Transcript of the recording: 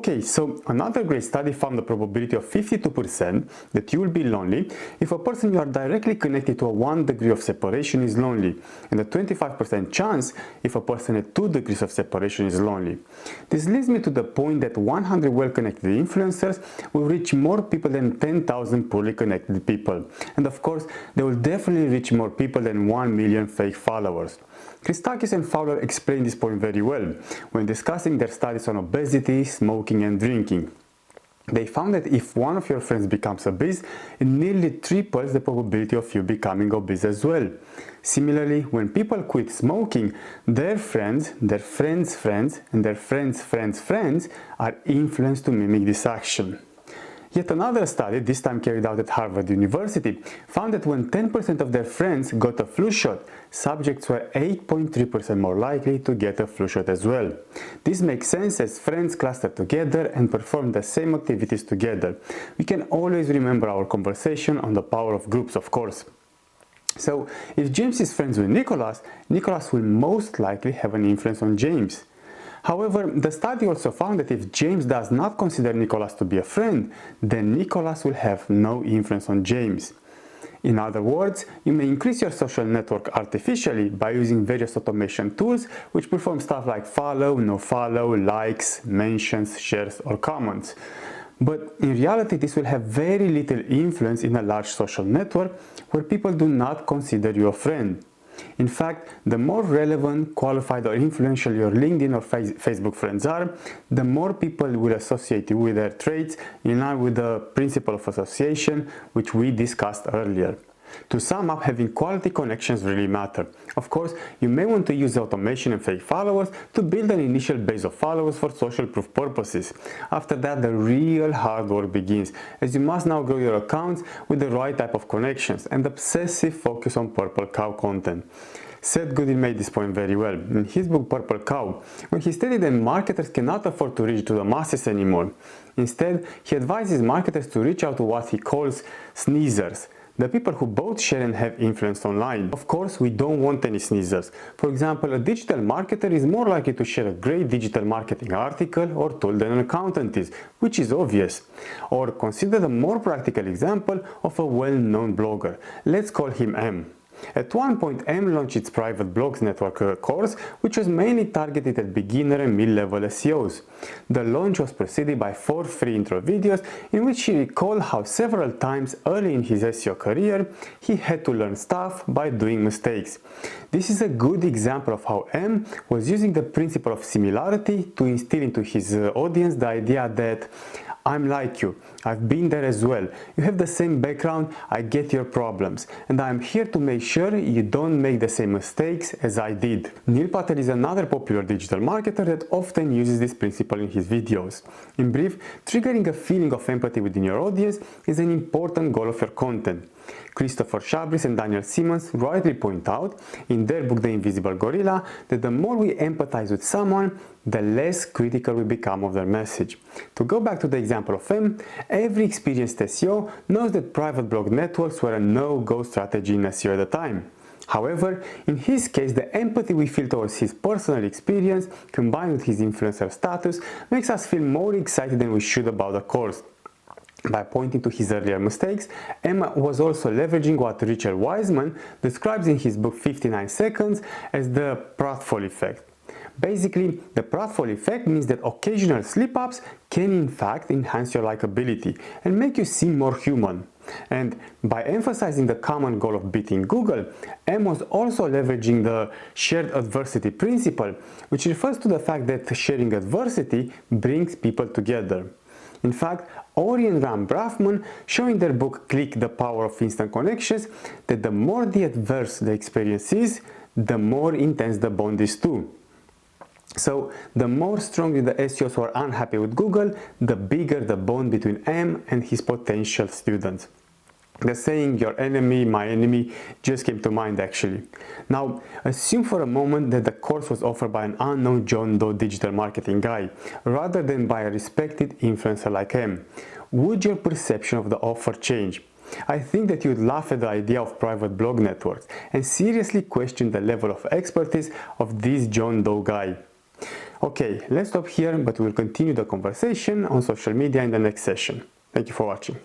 Okay, so another great study found the probability of 52% that you will be lonely if a person you are directly connected to a 1 degree of separation is lonely, and a 25% chance if a person at 2 degrees of separation is lonely. This leads me to the point that 100 well-connected influencers will reach more people than 10,000 poorly connected people. And of course, they will definitely reach more people than 1 million fake followers. Christakis and Fowler explain this point very well when discussing their studies on obesity, smoking and drinking. They found that if one of your friends becomes obese, it nearly triples the probability of you becoming obese as well. Similarly, when people quit smoking, their friends, their friends' friends and their friends' friends' friends are influenced to mimic this action. Yet another study, this time carried out at Harvard University, found that when 10% of their friends got a flu shot, subjects were 8.3% more likely to get a flu shot as well. This makes sense as friends cluster together and perform the same activities together. We can always remember our conversation on the power of groups, of course. So, if James is friends with Nicholas, Nicholas will most likely have an influence on James. However, the study also found that if James does not consider Nicholas to be a friend, then Nicholas will have no influence on James. In other words, you may increase your social network artificially by using various automation tools which perform stuff like follow, no follow, likes, mentions, shares or comments. But in reality, this will have very little influence in a large social network where people do not consider you a friend. In fact, the more relevant, qualified or influential your LinkedIn or Facebook friends are, the more people will associate you with their traits in line with the principle of association which we discussed earlier. To sum up, having quality connections really matter. Of course, you may want to use automation and fake followers to build an initial base of followers for social proof purposes. After that, the real hard work begins, as you must now grow your accounts with the right type of connections and obsessive focus on purple cow content. Seth Godin made this point very well in his book Purple Cow, when he stated that marketers cannot afford to reach to the masses anymore. Instead, he advises marketers to reach out to what he calls sneezers, the people who both share and have influence online. Of course, we don't want any sneezers. For example, a digital marketer is more likely to share a great digital marketing article or tool than an accountant is, which is obvious. Or consider the more practical example of a well-known blogger. Let's call him M. At one point, M launched its private blogs network course, which was mainly targeted at beginner and mid-level SEOs. The launch was preceded by 4 free intro videos in which he recalled how several times early in his SEO career, he had to learn stuff by doing mistakes. This is a good example of how M was using the principle of similarity to instill into his audience the idea that I'm like you, I've been there as well, you have the same background, I get your problems, and I'm here to make sure you don't make the same mistakes as I did. Neil Patel is another popular digital marketer that often uses this principle in his videos. In brief, triggering a feeling of empathy within your audience is an important goal of your content. Christopher Chabris and Daniel Simmons rightly point out in their book The Invisible Gorilla that the more we empathize with someone, the less critical we become of their message. To go back to the example of M, every experienced SEO knows that private blog networks were a no-go strategy in SEO at the time. However, in his case, the empathy we feel towards his personal experience, combined with his influencer status, makes us feel more excited than we should about the course. By pointing to his earlier mistakes, Emma was also leveraging what Richard Wiseman describes in his book 59 Seconds as the pratfall effect. Basically, the pratfall effect means that occasional slip-ups can in fact enhance your likability and make you seem more human. And by emphasizing the common goal of beating Google, M was also leveraging the shared adversity principle, which refers to the fact that sharing adversity brings people together. In fact, Ori and Ram Brafman show in their book Click the Power of Instant Connections that the more the adverse the experience is, the more intense the bond is too. So, the more strongly the SEOs were unhappy with Google, the bigger the bond between M and his potential students. The saying, your enemy, my enemy, just came to mind actually. Now, assume for a moment that the course was offered by an unknown John Doe digital marketing guy, rather than by a respected influencer like M. Would your perception of the offer change? I think that you'd laugh at the idea of private blog networks and seriously question the level of expertise of this John Doe guy. Okay, let's stop here, but we'll continue the conversation on social media in the next session. Thank you for watching.